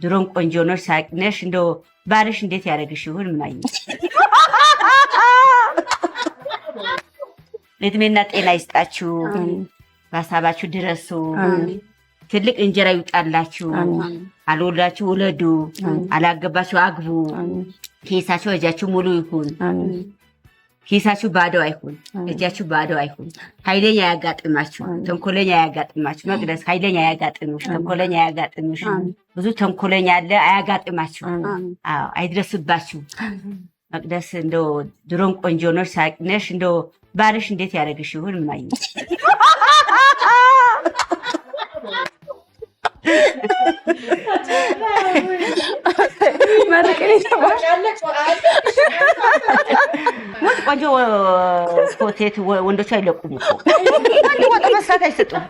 ድሮም ቆንጆ ነሽ፣ ሳቂ ነሽ። እንደው ባልሽ እንዴት ያደርግሽ ይሁን ማይ ለእድሜና ጤና ይስጣችሁ፣ በሀሳባችሁ ድረሱ፣ ትልቅ እንጀራ ይውጣላችሁ። አልወላችሁ ውለዱ፣ አላገባችሁ አግቡ። ኪሳችሁ እጃችሁ ሙሉ ይሁን፣ ኪሳችሁ ባዶ አይሁን፣ እጃችሁ ባዶ አይሁን። ኃይለኛ ያጋጥማችሁ፣ ተንኮለኛ ያጋጥማችሁ። መቅደስ ኃይለኛ ያጋጥምሽ፣ ተንኮለኛ ያጋጥምሽ። ብዙ ተንኮለኛ አለ፣ አያጋጥማችሁ። አዎ አይድረስባችሁ። መቅደስ እንደው ድሮም ቆንጆ ነሽ፣ ሳቂ ነሽ። እንደው ባልሽ እንዴት ያደርግሽ ይሁን ማይ ቆንጆ ሴት ወንዶች አይለቁም እኮ ወጥ መስራት አይሰጡም።